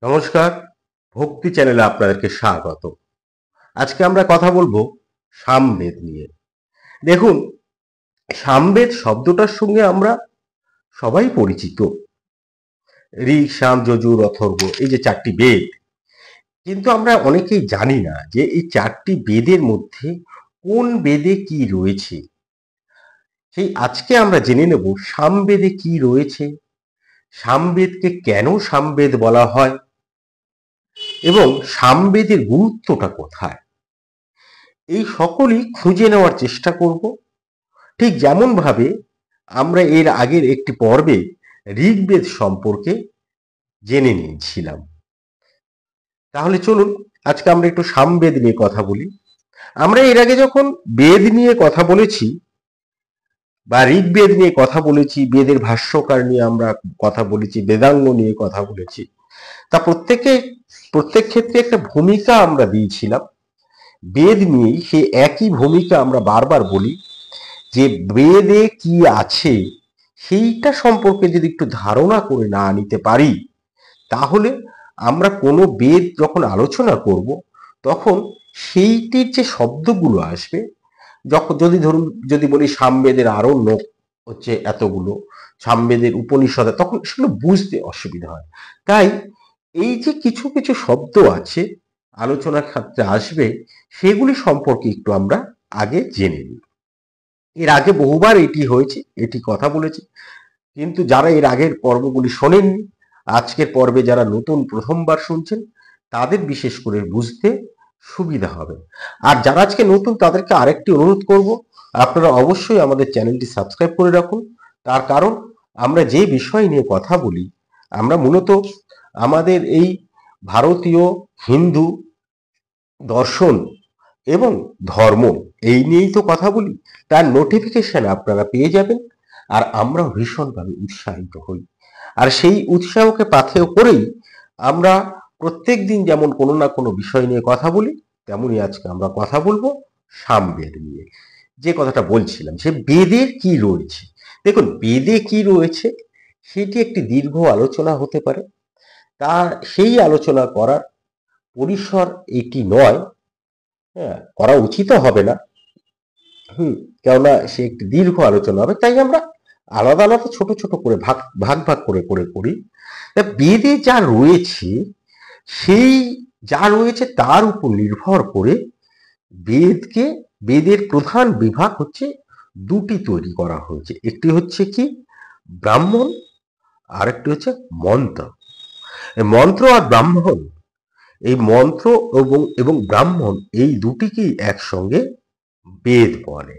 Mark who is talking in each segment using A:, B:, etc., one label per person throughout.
A: নমস্কার, ভক্তি চ্যানেলে আপনাদেরকে স্বাগত। আজকে আমরা কথা বলবো সামবেদ নিয়ে। দেখুন, সামবেদ শব্দটার সঙ্গে আমরা সবাই পরিচিত। ঋক, সাম, যজুর, অথর্ব, এই যে চারটি বেদ। কিন্তু আমরা অনেকেই জানি না যে এই চারটি বেদের মধ্যে কোন বেদে কি রয়েছে। সেই আজকে আমরা জেনে নেব সামবেদে কি রয়েছে, সামবেদকে কেন সামবেদ বলা হয় এবং সামবেদের গুরুত্বটা কোথায়। এই সকলই খুঁজে নেওয়ার চেষ্টা করব। ঠিক যেমন ভাবে আমরা এর আগের একটি পর্বে ঋগ্বেদ সম্পর্কে জেনে নিয়েছিলাম। তাহলে চলুন আজকে আমরা একটু সামবেদ নিয়ে কথা বলি। আমরা এর আগে যখন বেদ নিয়ে কথা বলেছি বা ঋগ্বেদ নিয়ে কথা বলেছি, বেদের ভাষ্যকার নিয়ে আমরা কথা বলেছি, বেদাঙ্গ নিয়ে কথা বলেছি, তা প্রত্যেক ক্ষেত্রে একটা ভূমিকা আমরা দিয়েছিলাম। বেদ নিয়েই সে একই ভূমিকা আমরা বারবার বলি যে বেদে কি আছে সেইটা সম্পর্কে যদি একটু ধারণা করে না নিতে পারি, তাহলে আমরা কোনো বেদ যখন আলোচনা করব তখন সেইটির যে শব্দগুলো আসবে, যদি বলি সামবেদের আরণ্যক হচ্ছে এতগুলো, সামবেদের উপনিষদে, তখন সেগুলো বুঝতে অসুবিধা হয়। তাই এই যে কিছু কিছু শব্দ আছে আলোচনার ক্ষেত্রে আসবে, সেগুলি সম্পর্কে একটু আমরা আগে জেনে নিই। এর আগে বহুবার এটি কথা বলেছি, কিন্তু যারা এর আগের পর্বগুলি শোনেননি, আজকের পর্বে যারা নতুন প্রথমবার শুনছেন, তাদের বিশেষ করে বুঝতে সুবিধা হবে। আর যারা আজকে নতুন, তাদেরকে আরেকটি অনুরোধ করব, আপনারা অবশ্যই আমাদের চ্যানেলটি সাবস্ক্রাইব করে রাখুন। তার কারণ আমরা যে বিষয় নিয়ে কথা বলি, আমরা মূলত আমাদের এই ভারতীয় হিন্দু দর্শন এবং ধর্ম এই নিয়েই তো কথা বলি। তার নোটিফিকেশন আপনারা পেয়ে যাবেন, আর আমরা ভীষণভাবে উৎসাহিত হই। আর সেই উৎসাহকে পাথেয় করেই আমরা প্রত্যেক দিন যেমন কোনো না কোনো বিষয় নিয়ে কথা বলি, তেমনি আজকে আমরা কথা বলবো সামবেদ নিয়ে। যে কথাটা বলছিলাম, সে বেদের কি রয়েছে। দেখুন, বেদে কি রয়েছে সেটি একটি দীর্ঘ আলোচনা হতে পারে। তা সেই আলোচনা করার পরিসর এটি নয়। হ্যাঁ, করা উচিত হবে না। কেননা সে একটি দীর্ঘ আলোচনা হবে, তাই আমরা আলাদা আলাদা ছোট ছোট করে ভাগ ভাগ ভাগ করে করে করি। বেদে যা রয়েছে, সেই যা রয়েছে তার উপর নির্ভর করে বেদের প্রধান বিভাগ হচ্ছে দুটি তৈরি করা হয়েছে। একটি হচ্ছে কি ব্রাহ্মণ, আর একটি হচ্ছে মন্ত্র। মন্ত্র আর ব্রাহ্মণ, এই মন্ত্র এবং ব্রাহ্মণ এই দুটিকেই একসঙ্গে বেদ বলে।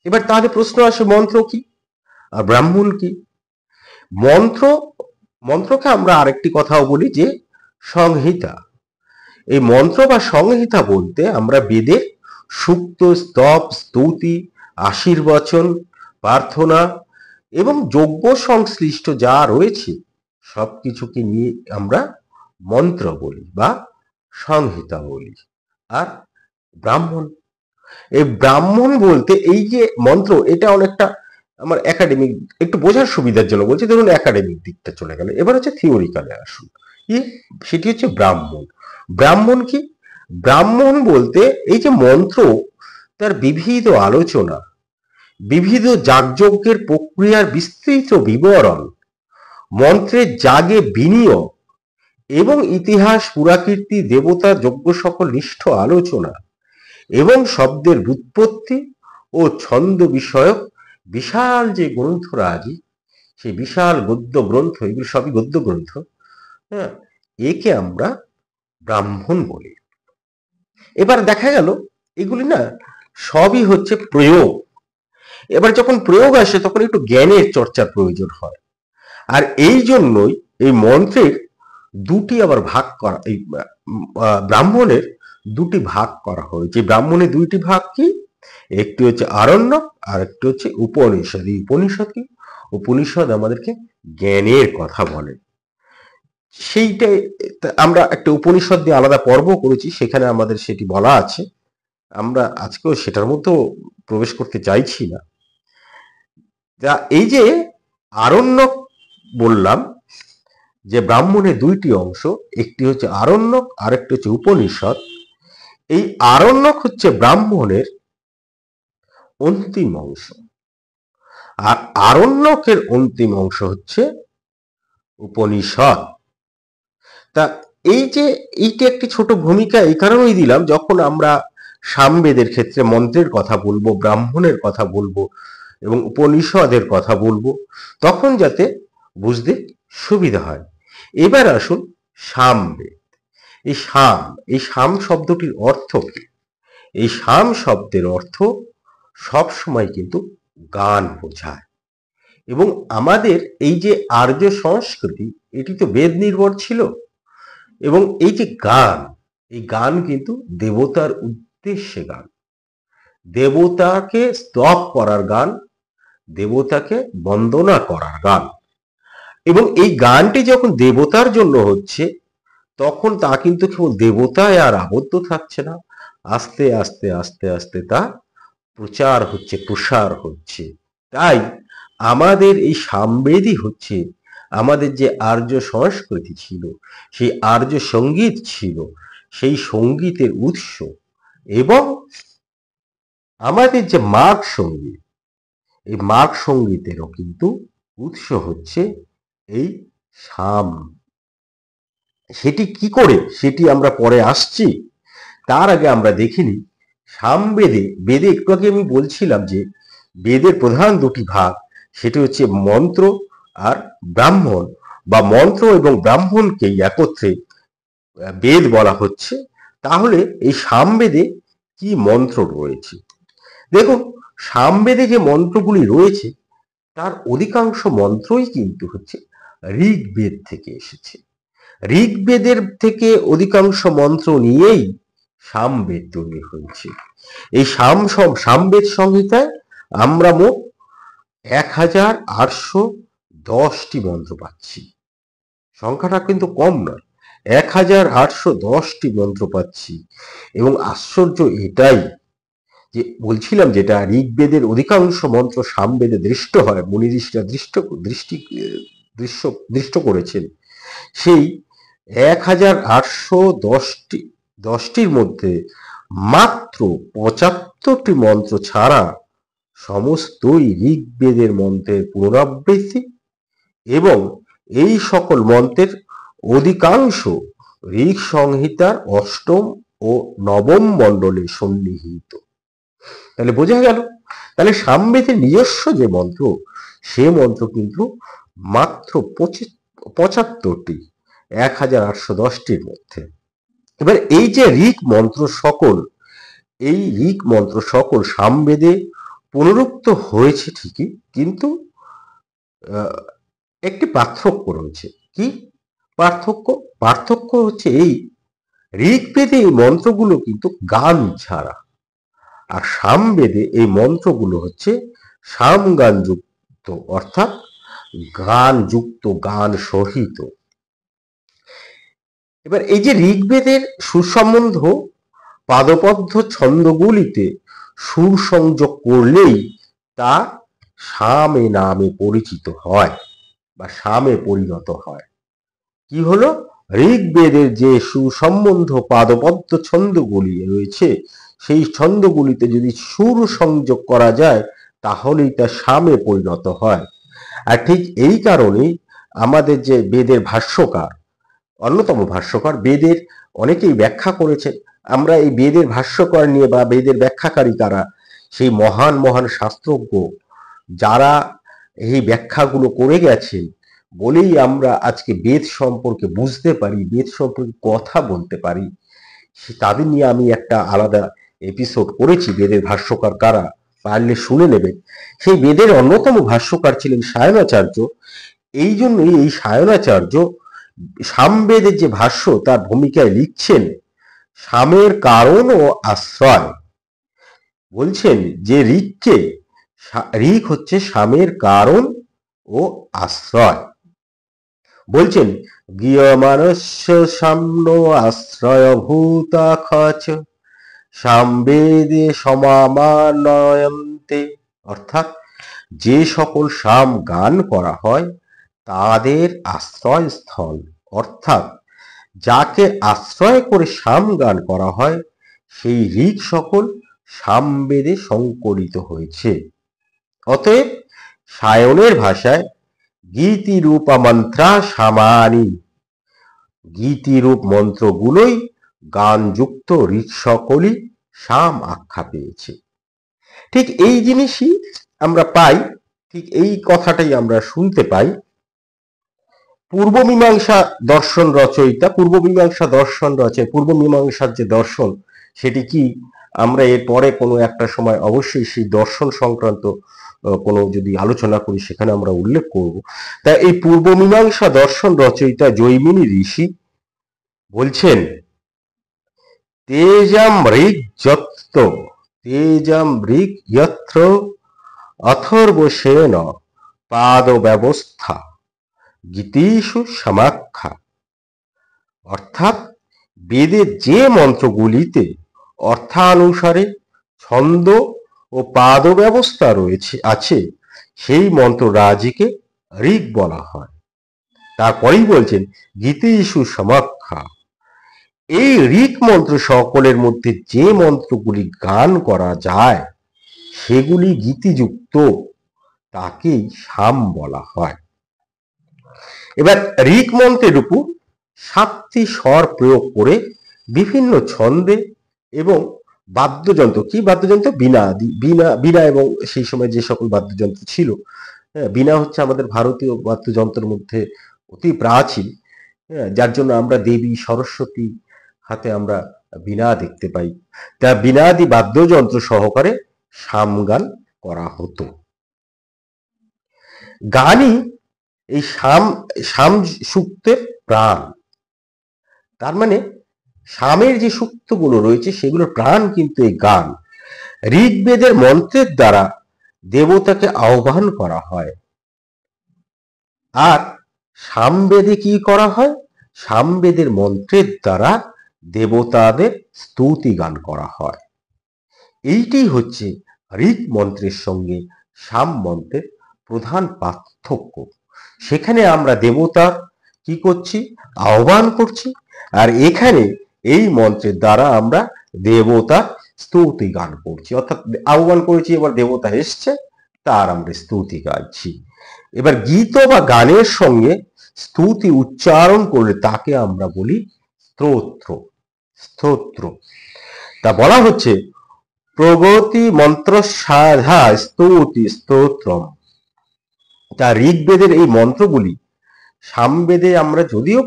A: এবার তাহলে প্রশ্ন আসে, মন্ত্র কি আর ব্রাহ্মণ কি? মন্ত্রকে আমরা আরেকটি কথাও বলি যে সংহিতা। এই মন্ত্র বা সংহিতা বলতে আমরা বেদের সূক্ত, স্তব, স্তুতি, আশীর্বচন, প্রার্থনা এবং যজ্ঞ সংশ্লিষ্ট যা রয়েছে সবকিছুকে নিয়ে আমরা মন্ত্র বলি বা সংহিতা বলি। আর ব্রাহ্মণ, এই ব্রাহ্মণ বলতে এই যে মন্ত্র, এটা অনেকটা আমার একাডেমিক, একটু বোঝার সুবিধার জন্য বলছি। ধরুন একাডেমিক দিকটা চলে গেল, এবার হচ্ছে থিওরিক্যালে আসুন। সেটি হচ্ছে ব্রাহ্মণ। ব্রাহ্মণ কি? ব্রাহ্মণ বলতে এই যে মন্ত্র, তার বিবিধ আলোচনা, বিবিধ যাগযজ্ঞের প্রক্রিয়ার বিস্তৃত বিবরণ, মন্ত্রের যাগে বিনিয়োগ এবং ইতিহাস, পুরাকীর্তি, দেবতা, যজ্ঞ সকল নিষ্ঠ আলোচনা এবং শব্দের ব্যুৎপত্তি ও ছন্দ বিষয়ক বিশাল যে গ্রন্থরাজি, সেই বিশাল গদ্য গ্রন্থ, এগুলো সবই গদ্য গ্রন্থ। হ্যাঁ, একে আমরা ব্রাহ্মণ বলি। এবার দেখা গেল এগুলি না সবই হচ্ছে প্রয়োগ। এবার যখন প্রয়োগ আসে তখন একটু জ্ঞানের চর্চার প্রয়োজন হয়। আর এই জন্যই এই মন্ত্রের দুটি আবার ভাগ করা, এই ব্রাহ্মণের দুটি ভাগ করা হয়েছে। ব্রাহ্মণের দুইটি ভাগ কি? একটি হচ্ছে আরণ্যক, আর একটি হচ্ছে উপনিষদ। এই উপনিষদ কি? উপনিষদ আমাদেরকে জ্ঞানের কথা বলে। সেইটাই আমরা একটা উপনিষদ দিয়ে আলাদা পর্ব করেছি, সেখানে আমাদের সেটি বলা আছে। আমরা আজকেও সেটার মধ্যেও প্রবেশ করতে চাইছি না। যা এই যে আরণ্যক বললাম, যে ব্রাহ্মণের দুইটি অংশ, একটি হচ্ছে আরণ্যক আর একটি হচ্ছে উপনিষদ। এই আরণ্যক হচ্ছে ব্রাহ্মণের অন্তিম অংশ, আর আরণ্যকের অন্তিম অংশ হচ্ছে উপনিষদ। তা এই যে এইটা একটি ছোট ভূমিকা এই কারণেই দিলাম, যখন আমরা সামবেদের ক্ষেত্রে মন্ত্রের কথা বলবো, ব্রাহ্মণের কথা বলবো এবং উপনিষদের কথা বলবো, তখন যাতে বুঝতে সুবিধা হয়। এবার আসুন সামবেদ। এই সাম শব্দটির অর্থ কি? এই সাম শব্দের অর্থ সবসময় কিন্তু গান বোঝায়। এবং আমাদের এই যে আর্য সংস্কৃতি, এটি তো বেদ নির্ভর ছিল, এবং এই যে গান, এই গান কিন্তু দেবতার উদ্দেশ্যে গান, দেবতাকে স্তব করার গান, দেবতাকে বন্দনা করার গান। এবং এই গানটি যখন দেবতার জন্য হচ্ছে, তখন তা কিন্তু কেবল দেবতায় আর আবদ্ধ থাকছে না, আস্তে আস্তে আস্তে আস্তে তা প্রচার হচ্ছে, প্রসার হচ্ছে। তাই আমাদের এই সামবেদই হচ্ছে আমাদের যে আর্য সংস্কৃতি ছিল, সেই আর্য সঙ্গীত ছিল, সেই সঙ্গীতের উৎস। এবং আমাদের যে মাগ সঙ্গীত, এই মাগ সঙ্গীতেরও কিন্তু উৎস হচ্ছে এই সাম। সেটি কি করে, সেটি আমরা পরে আসছি। তার আগে আমরা দেখিনি সামবেদে, বেদে একটু আগে আমি বলছিলাম যে বেদের প্রধান দুটি ভাগ, সেটি হচ্ছে মন্ত্র আর ব্রাহ্মণ, বা মন্ত্র এবং ব্রাহ্মণকেই একত্রে বেদ বলা হচ্ছে। তাহলে এই সামবেদে কি মন্ত্র রয়েছে? দেখুন, সামবেদে যে মন্ত্রগুলি রয়েছে তার অধিকাংশ মন্ত্রই কিন্তু হচ্ছে ঋগ্বেদ থেকে এসেছে। ঋগ্বেদের থেকে অধিকাংশ মন্ত্র নিয়েই সামবেদ তৈরি হয়েছে। এই সামবেদ সংহিতায় আমরা মোট 1810টি মন্ত্র পাচ্ছি। সংখ্যাটা কিন্তু কম নয়, 1810টি মন্ত্র পাচ্ছি। এবং আশ্চর্য এটাই যে বলছিলাম, যেটা ঋগ্বেদের অধিকাংশ মন্ত্র সামবেদে দৃষ্ট হয়, মুনি ঋষিরা দৃষ্ট করেছেন। সেই 1810টির মধ্যে মাত্র 75টি মন্ত্র ছাড়া সমস্তই ঋগ্বেদের মন্ত্রের পুনরাবৃত্তি, এবং এই সকল মন্ত্রের অধিকাংশ ঋগ সংহিতার অষ্টম ও নবম মণ্ডলে সন্নিহিত। তাহলে বোঝা গেল, তাহলে সামবেদের নিজস্ব যে মন্ত্র, সে মন্ত্র কিন্তু মাত্র 75টি 1810টির মধ্যে। এবার এই যে ঋগ মন্ত্র সকল, এই ঋগ মন্ত্র সকল সামবেদে পুনরুক্ত হয়েছে ঠিকই, কিন্তু একটি পার্থক্য রয়েছে। কি পার্থক্য? পার্থক্য হচ্ছে এই, ঋগ্বেদে এই মন্ত্রগুলো কিন্তু গান ছাড়া, আর সামবেদে এই মন্ত্রগুলো হচ্ছে সামগান যুক্ত, অর্থাৎ গান যুক্ত, গান সহিত। এবার এই যে ঋগ্বেদের সুসম্বন্ধ পাদপদ্য ছন্দগুলিতে সুর সংযোগ করলেই তা সামে নামে পরিচিত হয় বা সামে পরিণত হয়। কি হলো? ঋগ্বেদের যে সুসম্বন্ধ পাদপদ্য ছন্দগুলি রয়েছে, সেই ছন্দগুলিতে যদি সুর সংযোগ করা যায়, তাহলেই তা সামে পরিণত হয়। আর ঠিক এই কারণেই আমাদের যে বেদের ভাষ্যকার, অন্যতম ভাষ্যকার, বেদের অনেকেই ব্যাখ্যা করেছেন। আমরা এই বেদের ভাষ্যকার নিয়ে বা বেদের ব্যাখ্যাকারী কারা, সেই মহান মহান শাস্ত্রজ্ঞ যারা এই ব্যাখ্যাগুলো করে গেছেন, বলেই আমরা আজকে বেদ সম্পর্কে বুঝতে পারি, বেদ সম্পর্কে কথা বলতে পারি। তাদের নিয়ে আমি একটা আলাদা এপিসোড করেছি, বেদের ভাষ্যকার কারা, পারলে শুনে নেবেন। সেই বেদের অন্যতম ভাষ্যকার ছিলেন সায়নাচার্য। এই জন্যই এই সায়নাচার্য সামবেদের যে ভাষ্য, তার ভূমিকায় লিখছেন সামের কারণ ও আশ্রয়। বলছেন যে ঋগ হচ্ছে সামের কারণ ও আশ্রয়। বলছেন গৃহমানস্য সাম্য আশ্রয় ভূতা খচ সামবেদে সমামানয়ন্তে। অর্থাৎ যে সকল সাম গান করা হয় তাদের আশ্রয়স্থল, অর্থাৎ যাকে আশ্রয় করে সামগান করা হয় সেই ঋক সকল সামবেদে সংকলিত হয়েছে। অতএব সায়নের ভাষায় গীতিরূপা মন্ত্রা সামানি, গীতিরূপ মন্ত্রগুলোই গানযুক্ত ঋক সকলই সাম আখ্যা পেয়েছে। ঠিক এই জিনিসই আমরা পাই, ঠিক এই কথাটাই আমরা শুনতে পাই পূর্ব মীমাংসা দর্শন রচয়িতা, পূর্ব মীমাংসা দর্শন রচয়, পূর্ব মীমাংসার যে দর্শন সেটি কি আমরা এর পরে কোনো একটা সময় অবশ্যই সেই দর্শন সংক্রান্ত কোনো যদি আলোচনা করি সেখানে আমরা উল্লেখ করব। তা এই পূর্ব মীমাংসা দর্শন রচয়িতা জৈমিনী ঋষি বলছেন তেজাম ঋগ যত্র, তেজাম ঋগ যত্র অথর্বশেন পাদ ব্যবস্থা গীতিষু সমাখ্যা, অর্থাৎ বেদের যে মন্ত্রগুলিতে অর্থানুসারে ছন্দ ও পাদ ব্যবস্থা আছে সেই মন্ত্র রাজিকে ঋগ বলা হয়। তারপরেই বলছেন গীতিষু সমাখ্যা, এই ঋক মন্ত্র সকলের মধ্যে যে মন্ত্রগুলি গান করা যায় সেগুলি গীতিযুক্ত, তাকেই সাম বলা হয়। এবার ঋক মন্ত্রের উপর 7টি স্বর প্রয়োগ করে বিভিন্ন ছন্দে এবং বাদ্যযন্ত্র, কি বাদ্যযন্ত্র, বীণা এবং সেই সময় যে সকল বাদ্যযন্ত্র ছিল, বীণা হচ্ছে আমাদের ভারতীয় বাদ্যযন্ত্রের মধ্যে অতি প্রাচীন, যার জন্য আমরা দেবী সরস্বতী হাতে আমরা বীণা দেখতে পাই। তা বীণাদি বাদ্যযন্ত্র সহকারে সামগান করা হতো। গানই এই সাম সূক্তের প্রাণ, তার মানে সামের যে সূক্তগুলো রয়েছে সেগুলোর প্রাণ কিন্তু এই গান। ঋগ্বেদের মন্ত্রের দ্বারা দেবতাকে আহ্বান করা হয়, আর সামবেদে কি করা হয়, সামবেদের মন্ত্রের দ্বারা দেবতাদের স্তুতি গান করা হয়। এইটি হচ্ছে ঋক মন্ত্রের সঙ্গে সাম মন্ত্রের প্রধান পার্থক্য। সেখানে আমরা দেবতা কি করছি, আহ্বান করছি, আর এখানে এই মন্ত্রের দ্বারা আমরা দেবতা স্তুতি গান করছি, অর্থাৎ আহ্বান করেছি, এবার দেবতা এসছে, তার আমরা স্তুতি গাইছি। এবার গীত বা গানের সঙ্গে স্তুতি উচ্চারণ করলে তাকে আমরা বলি স্তোত্র। স্তোত্র তা বলা হচ্ছে প্রগতি মন্ত্র সাধা স্তুতি স্তোত্রম। তা ঋগ্বেদের এই মন্ত্রগুলি সামবেদে আমরা যদিও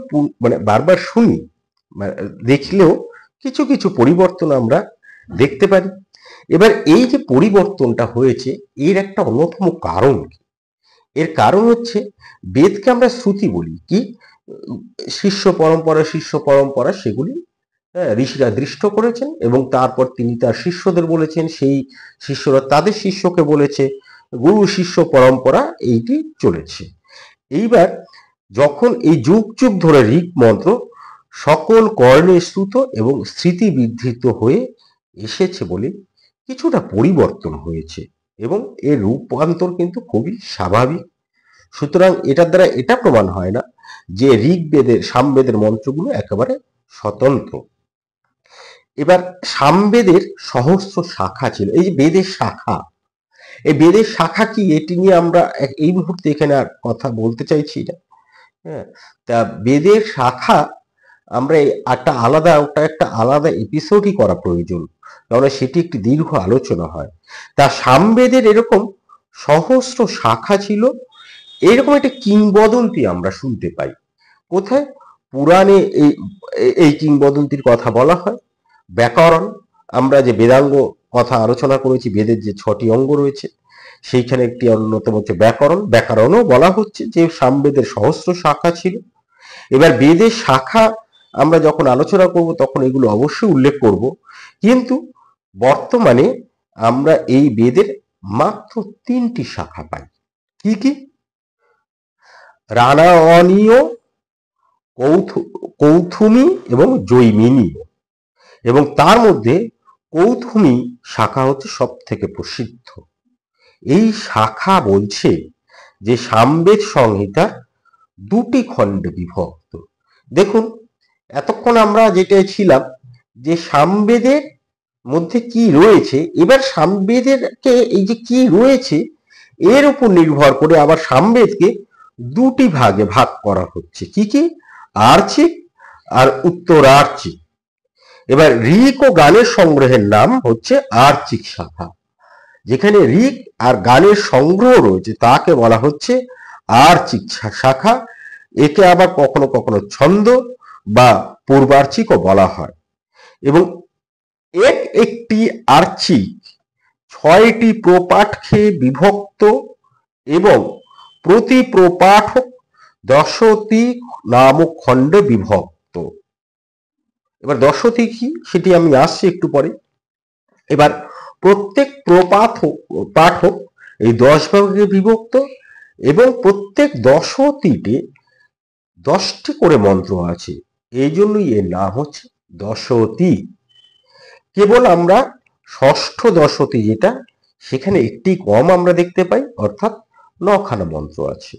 A: মানে বারবার শুনি, দেখলেও কিছু কিছু পরিবর্তন আমরা দেখতে পারি। এবার এই যে পরিবর্তনটা হয়েছে এর একটা অন্যতম কারণ, এর কারণ হচ্ছে বেদকে আমরা শ্রুতি বলি, কি শিষ্য পরম্পরা সেগুলি ঋষিরা দৃষ্ট করেছেন এবং তারপর তিনি তার শিষ্যদের বলেছেন, সেই শিষ্যরা তাদের শিষ্যকে বলেছে, গুরু শিষ্য পরম্পরা এইটি চলেছে। এইবার যখন এই যুগ যুগ ধরে ঋক মন্ত্র সকল কর্ণে শ্রুত এবং স্মৃতি বিধৃত হয়ে এসেছে বলে কিছুটা পরিবর্তন হয়েছে এবং এর রূপান্তর কিন্তু খুবই স্বাভাবিক। সুতরাং এটার দ্বারা এটা প্রমাণ হয় না যে ঋগ্বেদের সামবেদের মন্ত্রগুলো একেবারে স্বতন্ত্র। এবার সামবেদের সহস্র শাখা ছিল, এই যে বেদের শাখা, এই বেদের শাখা কি এটি নিয়ে আমরা এই মুহূর্তে এখানে আর কথা বলতে চাইছি না। হ্যাঁ, তা বেদের শাখা আমরা একটা আলাদা এপিসোডই করা প্রয়োজন, কারণ সেটি একটি দীর্ঘ আলোচনা হয়। তা সামবেদের এরকম সহস্র শাখা ছিল, এরকম একটা কিংবদন্তি আমরা শুনতে পাই। কোথায়? পুরাণে এই কিংবদন্তির কথা বলা হয়। ব্যাকরণ, আমরা যে বেদাঙ্গ কথা আলোচনা করেছি, বেদের যে 6টি অঙ্গ রয়েছে সেইখানে একটি অন্যতম হচ্ছে ব্যাকরণ। ব্যাকরণও বলা হচ্ছে যে সামবেদের সহস্র শাখা ছিল। এবার বেদের শাখা আমরা যখন আলোচনা করব তখন এগুলো অবশ্যই উল্লেখ করব, কিন্তু বর্তমানে আমরা এই বেদের মাত্র 3টি শাখা পাই। কি কি? রানায়ণীয়, কৌথুমী এবং জৈমিনীয়। এবং তার মধ্যে কৌথুমী শাখা হচ্ছে সব থেকে প্রসিদ্ধ। এই শাখা বলছে যে সামবেদ সংহিতা দুটি খণ্ডে বিভক্ত। দেখুন, এতক্ষণ আমরা যেটা ছিলাম যে সামবেদের মধ্যে কি রয়েছে, এবার সামবেদেরকে এই যে কি রয়েছে এর উপর নির্ভর করে আবার সামবেদকে দুটি ভাগে ভাগ করা হচ্ছে। কি কি? আর্চিক আর উত্তরার্চিক। এবার ঋক ও গানের সংগ্রহের নাম হচ্ছে আর্চিক শাখা। যেখানে ঋক আর গানের সংগ্রহ রয়েছে তাকে বলা হচ্ছে আর্চিক শাখা। একে আবার কখনো কখনো ছন্দ বা পূর্বার্চিকও বলা হয়। এবং একটি আর্চিক 6টি প্রপাঠকে বিভক্ত এবং প্রতি প্রপাঠক 10টি নামক খণ্ডে বিভক্ত। এবার 10টি কি সেটি আমি আসছি একটু পরে। এবার প্রত্যেক পাঠক এই 10 ভাগে বিভক্ত এবং প্রত্যেক 10টিতে 10টি করে মন্ত্র আছে, এই জন্যই এর নাম হচ্ছে দশতী। কেবল আমরা ষষ্ঠ দশতী যেটা, সেখানে একটি কম আমরা দেখতে পাই, অর্থাৎ 9খানা মন্ত্র আছে।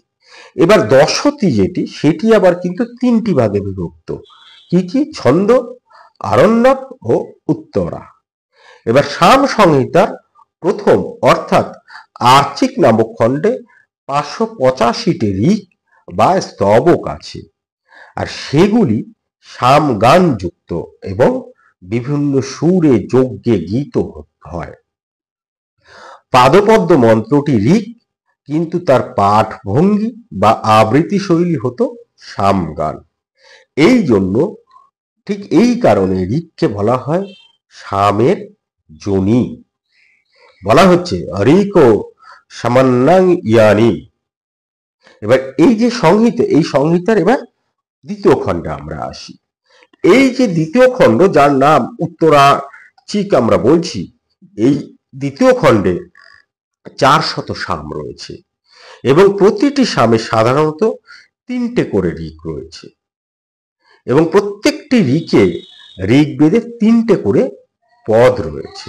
A: এবার দশতী যেটি, সেটি আবার কিন্তু 3টি ভাগে বিভক্ত। কি কি? ছন্দ, আরণ্যক ও উত্তরা। এবার সাম সংহিতার প্রথম অর্থাৎ আর্চিক নামক খণ্ডে 585টি ঋক বা স্তবক আছে, আর সেগুলি সাম গান যুক্ত এবং বিভিন্ন সুরে যজ্ঞে গীত হয়। পাদপদ্ম মন্ত্রটি ঋক, কিন্তু তার পাঠ ভঙ্গি বা আবৃত্তি শৈলী হতো সাম গান। এই জন্য ঠিক এই কারণে ঋককে বলা হয় সামের জনি। বলা হচ্ছে ঋক সামান্যাং ইয়ানি। এবার এই যে সংহিতা, এই সংহিতার এবার দ্বিতীয় খণ্ডে আমরা আসি। এই যে দ্বিতীয় খণ্ড, যার নাম উত্তরাচিক আমরা বলছি, এই দ্বিতীয় খণ্ডে 400 সাম রয়েছে এবং প্রতিটি সামে সাধারণত 3টে করে ঋক রয়েছে এবং প্রত্যেকটি ঋকে ঋগ্বেদে 3টে করে পদ রয়েছে।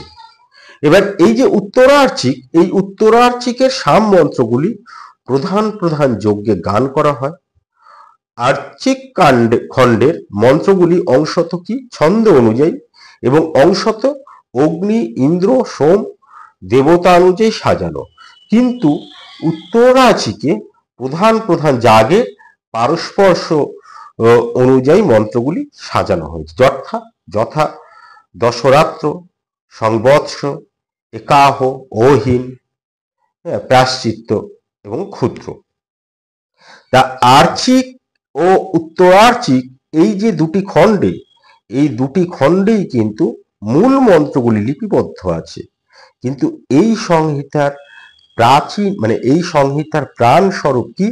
A: এবার এই যে উত্তরার্চিক, এই উত্তরার্চিকের সাম মন্ত্রগুলি প্রধান প্রধান যজ্ঞে গান করা হয়। আর্চিক খণ্ডের মন্ত্রগুলি অংশত কি ছন্দ অনুযায়ী এবং অংশত অগ্নি, ইন্দ্র, সোম দেবতা অনুযায়ী সাজানো, কিন্তু উত্তরাচিকে প্রধান প্রধান যাগের পারস্পর্শ অনুযায়ী মন্ত্রগুলি সাজানো হয়েছে। যথা দশরাত্র, সংবৎসর, একাহ, অহিন, প্রায়শ্চিত্ত এবং ক্ষুদ্র। তা আর্চিক ও উত্তরার্চিক এই যে দুটি খণ্ডে, এই দুটি খণ্ডেই কিন্তু মূল মন্ত্রগুলি লিপিবদ্ধ আছে, কিন্তু এই সংহিতার প্রাচীন এই সংহিতার প্রাণ স্বরূপ কি?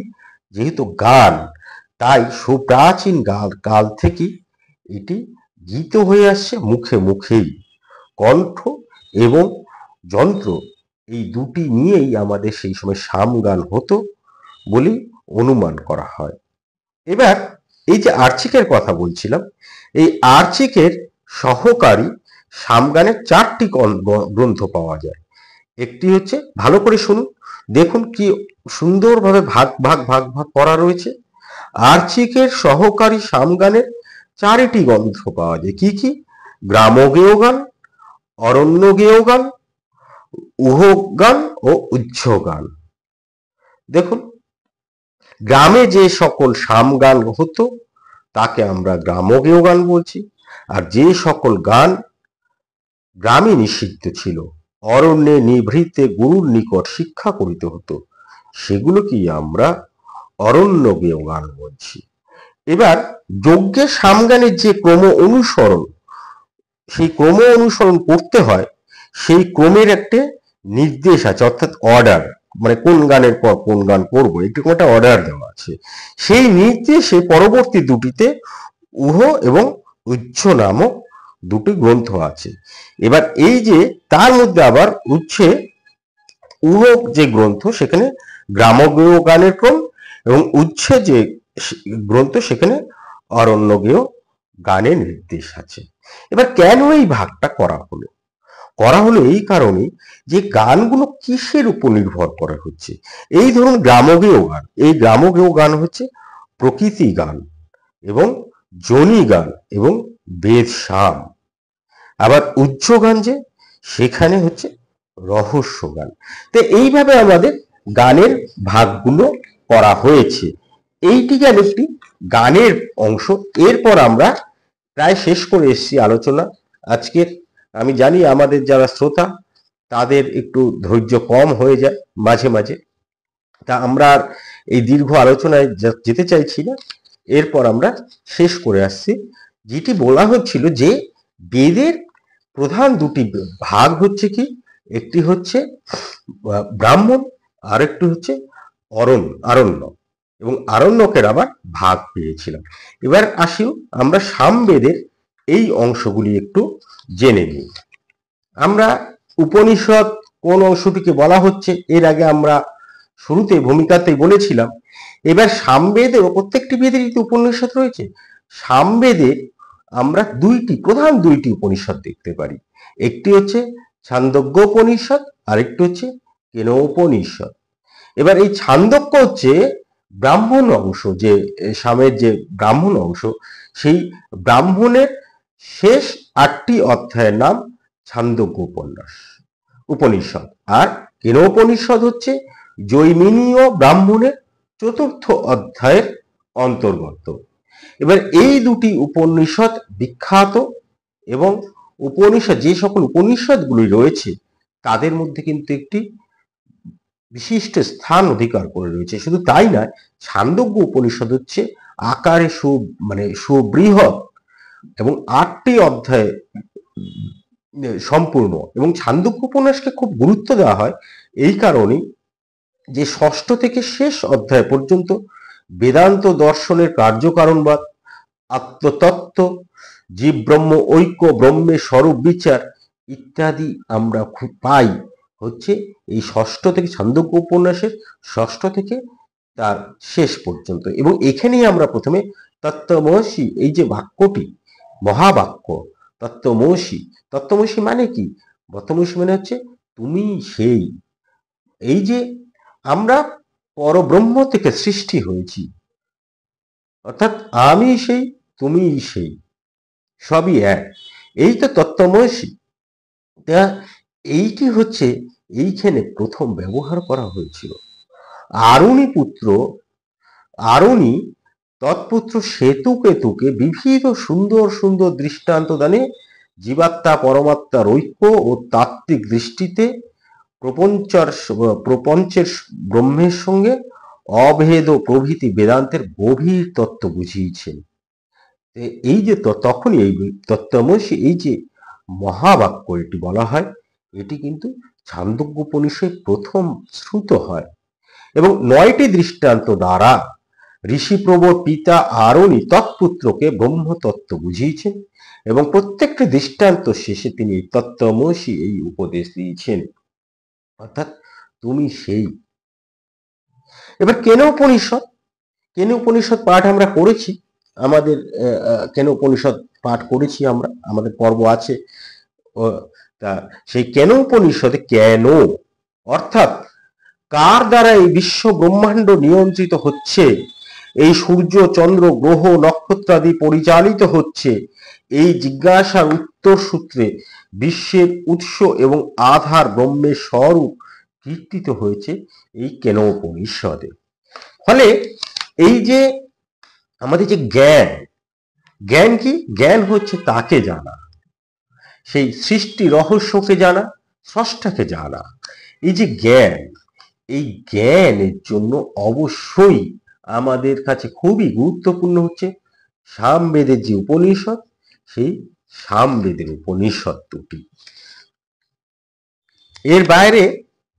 A: যেহেতু গান, তাই সুপ্রাচীন কাল থেকে এটি গীত হয়ে আসছে মুখে মুখেই। কণ্ঠ এবং যন্ত্র এই দুটি নিয়েই আমাদের সেই সময় সাম গান হতো বলে অনুমান করা হয়। এবার এই যে আর্চিকের কথা বলছিলাম, এই আর্চিকের সহকারী সামগানের 4টি গ্রন্থ পাওয়া যায়। একটি হচ্ছে, ভালো করে শুনুন, দেখুন কি সুন্দরভাবে ভাগ ভাগ ভাগ ভাগ করা রয়েছে। আর্চিকের সহকারী সামগানের 4টি গ্রন্থ পাওয়া যায়। কি কি? গ্রামগেয় গান, অরণ্যগেয় গান, উহক গান ও উচ্ছ গান। দেখুন, গ্রামে যে সকল সাম গান হতো তাকে আমরা গ্রামগেয় গান বলছি, আর যে সকল গান গ্রামে নিষিদ্ধ ছিল, অরণ্যে নিভৃতে গুরুর নিকট শিক্ষা করিতে হতো, সেগুলোকেই আমরা অরণ্যগেয় গান বলছি। এবার যজ্ঞের সামগানের যে ক্রম অনুসরণ, সেই ক্রম অনুসরণ করতে হয়, সেই ক্রমের একটা নির্দেশ আছে, অর্থাৎ অর্ডার, কোন গানের পর কোন গান করবো, এরকম একটা অর্ডার দেওয়া আছে। সেই নির্দেশে পরবর্তী দুটিতে উহ এবং উচ্ছ নামক দুটি গ্রন্থ আছে। এবার এই যে তার মধ্যে আবার উচ্ছে উহ যে গ্রন্থ, সেখানে গ্রামগেয় গানের ক্রম, এবং উচ্ছে যে গ্রন্থ, সেখানে অরণ্যগেয় গানের নির্দেশ আছে। এবার কেন এই ভাগটা করা হলো? এই কারণে যে গানগুলো কিসের উপর নির্ভর করা হচ্ছে। এই ধরুন গ্রামগেয় গান, এই গ্রামগেয় গান হচ্ছে প্রকৃতি গান এবং জনি গান এবং বেদ সাম। আবার উচ্চ গান যে সেখানে হচ্ছে রহস্য গান। তো এইভাবে আমাদের গানের ভাগগুলো করা হয়েছে। এইটি গেল একটি গানের অংশ। এরপর আমরা প্রায় শেষ করে এসেছি আলোচনা আজকের। আমি জানি আমাদের যারা শ্রোতা তাদের একটু ধৈর্য কম হয়ে যায় মাঝে মাঝে, তা আমরা আর এই দীর্ঘ আলোচনায় যেতে চাইছি না। এরপর আমরা শেষ করে আসছি। যেটি বলা হচ্ছিল যে বেদের প্রধান দুটি ভাগ হচ্ছে কি, একটি হচ্ছে ব্রাহ্মণ আর একটি হচ্ছে আরণ্য, এবং আরণ্যকের আবার ভাগ পেয়েছিলাম। এবার আসি আমরা সামবেদের এই অংশগুলি একটু জেনে নিই। আমরা উপনিষদ কোন অংশটিকে বলা হচ্ছে এর আগে আমরা শুরুতে ভূমিকাতেই বলেছিলাম। এবার সামবেদের প্রত্যেকটি বেদের উপনিষদ রয়েছে। সামবেদে আমরা প্রধান দুইটি উপনিষদ দেখতে পারি। একটি হচ্ছে ছান্দোগ্য উপনিষদ আর একটি হচ্ছে কেনোপনিষদ। এবার এই ছান্দোগ্য হচ্ছে ব্রাহ্মণ অংশ, যে সামের যে ব্রাহ্মণ অংশ, সেই ব্রাহ্মণের শেষ 8টি অধ্যায়ের নাম ছান্দোগ্য উপনিষদ। আর কেনোপনিষদ হচ্ছে জৈমিনীয় ব্রাহ্মণের 4র্থ অধ্যায়ের অন্তর্গত। এবার এই দুটি উপনিষদ বিখ্যাত, এবং উপনিষদ যে সকল উপনিষদগুলি রয়েছে তাদের মধ্যে কিন্তু একটি বিশিষ্ট স্থান অধিকার করে রয়েছে। শুধু তাই নয়, ছান্দোগ্য উপনিষদ হচ্ছে আকারে সুবৃহৎ এবং 8টি অধ্যায়ে সম্পূর্ণ। এবং ছান্দোগ্য উপন্যাসকে খুব গুরুত্ব দেওয়া হয় এই কারণেই যে ষষ্ঠ থেকে শেষ অধ্যায় পর্যন্ত বেদান্ত দর্শনের কার্যকারণবাদ, আত্মতত্ত্ব, জীব ব্রহ্ম ঐক্য, ব্রহ্মের স্বরূপ বিচার ইত্যাদি আমরা পাই হচ্ছে এই ষষ্ঠ থেকে ছান্দোগ্য উপন্যাসের ষষ্ঠ থেকে তার শেষ পর্যন্ত। এবং এখানেই আমরা প্রথমে তত্ত্বমসি, এই যে বাক্যটি মহাবাক্য তত্ত্বমসি, তত্ত্বমসি মানে কি? তত্ত্বমসি মানে হচ্ছে তুমি সেই। এই যে আমরা পরব্রহ্ম থেকে সৃষ্টি হয়েছি, অর্থাৎ আমি সেই তুমি সেই, সবই এক, এই তো তত্ত্বমসি। তা এইটি হচ্ছে এইখানে প্রথম ব্যবহার করা হয়েছিল। আরুণী তৎপুত্র সেতুকেতুকে বিবিধ সুন্দর সুন্দর দৃষ্টান্ত দানে জীবাত্মা পরমাত্মার ঐক্য ও তাত্ত্বিক দৃষ্টিতে প্রপঞ্চের ব্রহ্মের সঙ্গে অভেদ ও প্রভৃতি বেদান্তের গভীর তত্ত্ব বুঝিয়েছেন। এই যে তখনই এই তত্ত্বমসি, এই যে মহাবাক্য এটি বলা হয়, এটি কিন্তু ছান্দোগ্য উপনিষদে প্রথম শ্রুত হয়। এবং 9টি দৃষ্টান্ত দ্বারা ঋষিপ্রবর পিতা আরুণী তৎপুত্রকে ব্রহ্মতত্ত্ব বুঝিয়েছেন, এবং প্রত্যেকটি দৃষ্টান্ত শেষে তিনি তত্ত্বমসি এই উপদেশ দিয়েছেন, অর্থাৎ তুমি সেই। এবার কেনোপনিষদ পাঠ আমরা করেছি, আমাদের কেনোপনিষদ পাঠ করেছি আমরা, আমাদের পর্ব আছে। তা সেই কেনোপনিষদে কেন অর্থাৎ কার দ্বারা এই বিশ্ব ব্রহ্মাণ্ড নিয়ন্ত্রিত হচ্ছে, এই সূর্য চন্দ্র গ্রহ নক্ষত্রাদি পরিচালিত হচ্ছে, এই জিজ্ঞাসার উত্তর সূত্রে বিশ্বের উৎস এবং আধার ব্রহ্মের স্বরূপ কীর্তিত হয়েছে এই কেনোপনিষদে। ফলে এই যে আমাদের যে জ্ঞান কি? জ্ঞান হচ্ছে তাকে জানা, সেই সৃষ্টি রহস্যকে জানা, স্রষ্টাকে জানা। এই যে জ্ঞান, এই জ্ঞানের জন্য অবশ্যই আমাদের কাছে খুবই গুরুত্বপূর্ণ হচ্ছে সামবেদের যে উপনিষদ, সেই সামবেদের উপনিষদ দুটি। এর বাইরে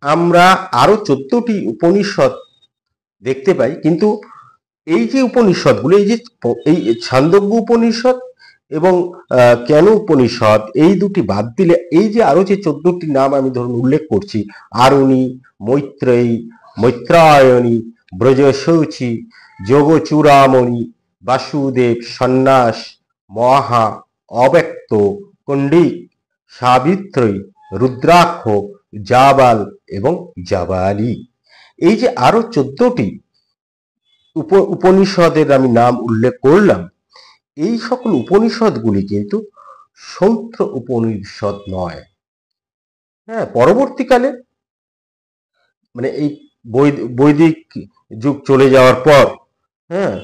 A: আমরা আরো 14টি উপনিষদ দেখতে পাই, কিন্তু এই যে উপনিষদগুলো, এই ছান্দোগ্য উপনিষদ এবং কেন উপনিষদ, এই দুটি বাদ দিলে এই যে আরো যে 14টি নাম আমি ধরুন উল্লেখ করছি, আরুণী, মৈত্রায়ণী, ব্রজশৌচি, যোগচূড়ামণি, বাসুদেব, সন্ন্যাস, মহা, অব্যক্ত, কণ্ডিক, সাবিত্রী, রুদ্রাক্ষ, জাবাল এবং জাবালি, এই যে আরো 14টি উপনিষদের আমি নাম উল্লেখ করলাম, এই সকল উপনিষদগুলি কিন্তু সৌত্র উপনিষদ নয়। হ্যাঁ, পরবর্তীকালে মানে এই বৈদিক যুগ চলে যাওয়ার পর, হ্যাঁ,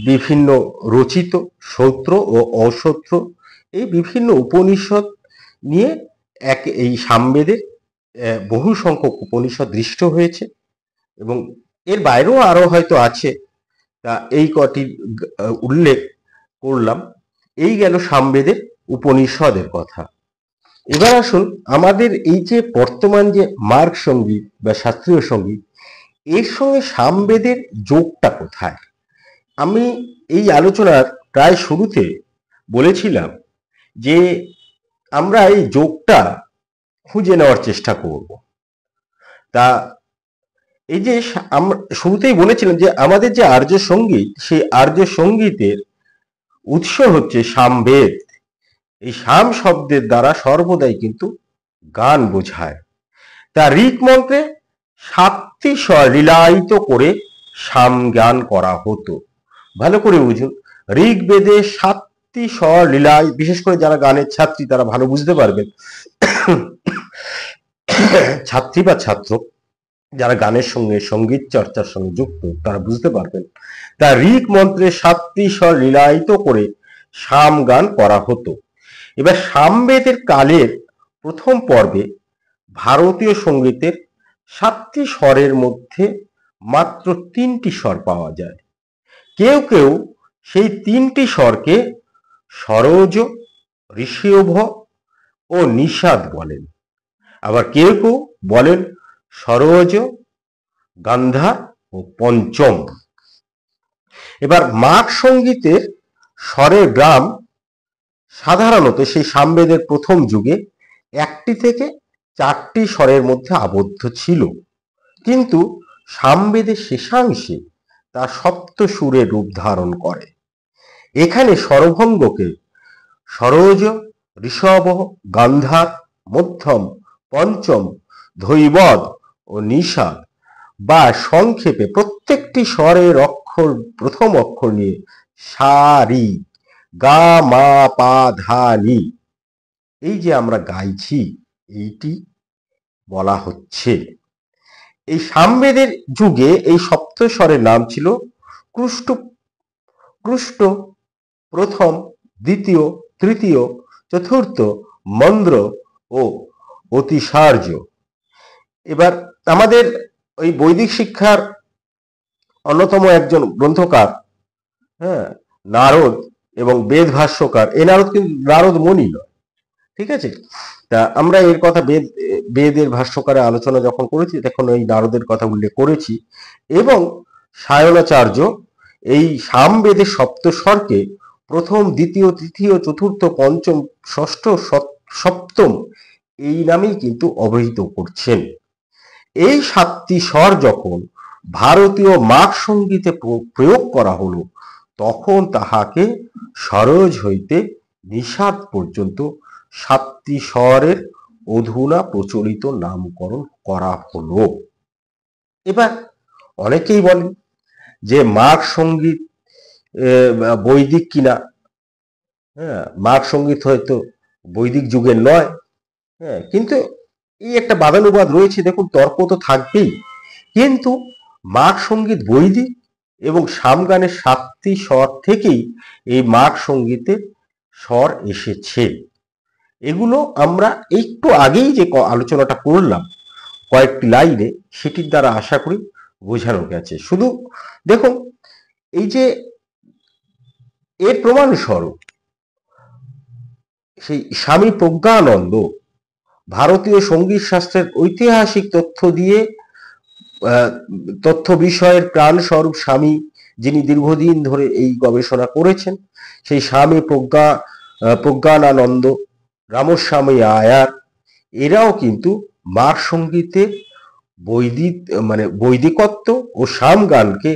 A: বিভিন্ন রচিত সৌত্র ও অসৌত্র এই বিভিন্ন উপনিষদ নিয়ে এই সামবেদের বহু সংখ্যক উপনিষদ দৃষ্ট হয়েছে, এবং এর বাইরেও আরো হয়তো আছে। তা এই কটির উল্লেখ করলাম। এই গেল সামবেদের উপনিষদের কথা। এবার আসুন আমাদের এই যে বর্তমান যে মার্গ সঙ্গীত বা শাস্ত্রীয় সঙ্গীত, এর সঙ্গে সামবেদের যোগটা কোথায়? আমি এই আলোচনার প্রায় শুরুতে বলেছিলাম যে আমরা এই যোগটা খুঁজে নেওয়ার চেষ্টা করব। তা এই যে আমরা শুরুতেই বলেছিলাম যে আমাদের যে আর্য সঙ্গীত, সেই আর্য সঙ্গীতের উৎস হচ্ছে সামবেদ। এই সাম শব্দের দ্বারা সর্বদাই কিন্তু গান বোঝায়। তা ঋক মন্ত্রে 7টি স্বর লীলায়িত করে সাম গান করা হতো। ভালো করে বুঝুন, ঋগ্বেদে 7টি স্বর লীলায়, বিশেষ করে যারা গানের ছাত্রী তারা ভালো বুঝতে পারবেন, ছাত্রী বা ছাত্র যারা গানের সঙ্গে সঙ্গীত চর্চার সঙ্গে যুক্ত তারা বুঝতে পারবেন। তা ঋক মন্ত্রে 7টি স্বর লীলায়িত করে সাম গান করা হতো। এবার সামবেদের কালের প্রথম পর্বে ভারতীয় সঙ্গীতের 7টি স্বরের মধ্যে মাত্র 3টি স্বর পাওয়া যায়। কেউ কেউ সেই 3টি স্বরকে সরোজ, ঋষভ ও নিষাদ বলেন। আবার কেউ কেউ বলেন সরোজ, গান্ধার ও পঞ্চম। এবার মাগ সঙ্গীতের স্বরের গ্রাম সাধারণত সেই সামবেদের প্রথম যুগে 1টি থেকে 4টি স্বরের মধ্যে আবদ্ধ ছিল, কিন্তু সামবেদের শেষাংশে তা সপ্ত সুরে রূপ ধারণ করে। এখানে স্বরভঙ্গকে সরোজ, ঋষভ, গান্ধার, মধ্যম, পঞ্চম, ধৈবত ও নিষাদ বা সংক্ষেপে প্রত্যেকটি স্বরের অক্ষর প্রথম অক্ষর নিয়ে সা, রি, গা, মা, পা, ধা, নি, এই যে আমরা গাইছি এইটি বলা হচ্ছে। এই সামবেদের যুগে এই সপ্ত স্বরের নাম ছিল কৃষ্ট, কৃষ্ট, প্রথম, দ্বিতীয়, তৃতীয়, চতুর্থ, মন্দ্র ও অতিসার্য। এবার আমাদের ওই বৈদিক শিক্ষার অন্যতম একজন গ্রন্থকার, হ্যাঁ, নারদ এবং বেদ ভাষ্যকার, এই নারদ কিন্তু নারদ মুনি নয়, ঠিক আছে? তা আমরা এর কথা বেদের ভাষ্যকারে আলোচনা যখন করেছি তখন এই নারদের কথা উল্লেখ করেছি, এবং সায়নাচার্য এই সামবেদের সপ্তস্বরকে প্রথম, দ্বিতীয়, তৃতীয়, চতুর্থ, পঞ্চম, ষষ্ঠ, সপ্তম এই নামেই কিন্তু অবহিত করছেন। এই 7টি স্বর যখন ভারতীয় মাগ সঙ্গীতে প্রয়োগ করা হলো, তখন তাহাকে সরোজ হইতে নিষাদ পর্যন্ত 7টি স্বরের অধুনা প্রচলিত নামকরণ করা হলো। এবার অনেকেই বলেন যে মাগ সঙ্গীত বৈদিক কিনা। হ্যাঁ, মাগ সঙ্গীত হয়তো বৈদিক যুগের নয়। হ্যাঁ, কিন্তু এই একটা বাদানুবাদ রয়েছে। দেখুন, তর্ক তো থাকবেই, কিন্তু মাগ সঙ্গীত বৈদিক এবং সামগানের 7টি স্বর থেকেই এই মাগ সঙ্গীতের স্বর এসেছে। এগুলো আমরা একটু আগেই যে আলোচনাটা করলাম কয়েকটি লাইনে, সেটির দ্বারা আশা করি বোঝানো গেছে। শুধু দেখুন, এই যে এর প্রমাণ স্বরূপ সেই স্বামী প্রজ্ঞানন্দ ভারতীয় সঙ্গীত শাস্ত্রের ঐতিহাসিক তথ্য বিষয়ের প্রাণ স্বরূপ স্বামী, যিনি দীর্ঘদিন ধরে এই গবেষণা করেছেন, সেই স্বামী প্রজ্ঞানানন্দ, রামস্বামী আয়ার, এরাও কিন্তু মাগ সঙ্গীতের বৈদিকত্ব ও সামগানকে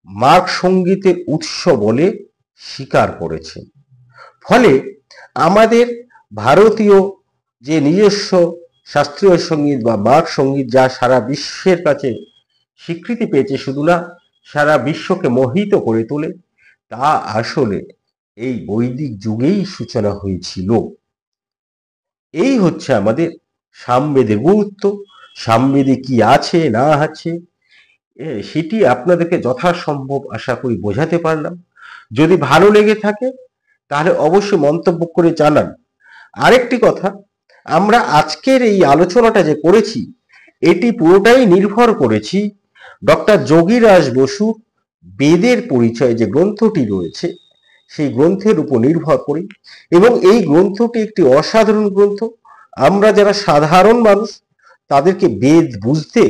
A: মাগ সঙ্গীতের উৎস বলে স্বীকার করেছেন। ফলে আমাদের ভারতীয় যে নিজস্ব শাস্ত্রীয় সঙ্গীত বা মাগ সঙ্গীত, যা সারা বিশ্বের কাছে স্বীকৃতি পেয়েছে, শুধু না সারা বিশ্বকে মোহিত করে তোলে, তা আসলে এই বৈদিক যুগেই সূচনা হয়েছিল। এই হচ্ছে আমাদের সামবেদের গুরুত্ব। সামবেদে কি আছে না আছে সেটি আপনাদেরকে যথাসম্ভব আশা করি বোঝাতে পারলাম। যদি ভালো লেগে থাকে তাহলে অবশ্যই মন্তব্য করে জানান। আরেকটি কথা, আমরা আজকের এই আলোচনাটা যে করেছি এটি পুরোটাই নির্ভর করেছি ডক্টর যোগীরাজ বসু বেদের পরিচয় যে গ্রন্থটি রয়েছে সেই গ্রন্থের উপর নির্ভর করি, এবং এই গ্রন্থটি একটি অসাধারণ গ্রন্থ। আমরা যারা সাধারণ মানুষ তাদেরকে বেদ বুঝতে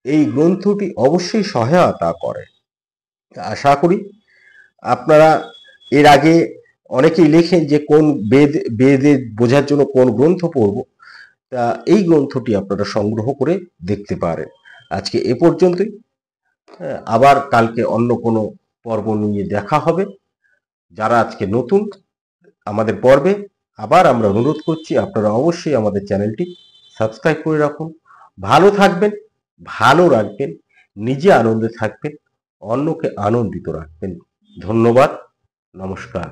A: এই গ্রন্থটি অবশ্যই সহায়তা করে। আশা করি আপনারা এর আগে অনেকেই লেখেন যে কোন বেদের বোঝার জন্য কোন গ্রন্থ পড়ব, তা এই গ্রন্থটি আপনারা সংগ্রহ করে দেখতে পারেন। আজকে এ পর্যন্তই। আবার কালকে অন্য কোনো পর্ব নিয়ে দেখা হবে। যারা আজকে নতুন আমাদের পর্বে, আবার আমরা অনুরোধ করছি আপনারা অবশ্যই আমাদের চ্যানেলটি সাবস্ক্রাইব করে রাখুন। ভালো থাকবেন, ভালো রাখবেন, নিজে আনন্দে থাকবেন, অন্যকে আনন্দিত রাখবেন। ধন্যবাদ, নমস্কার।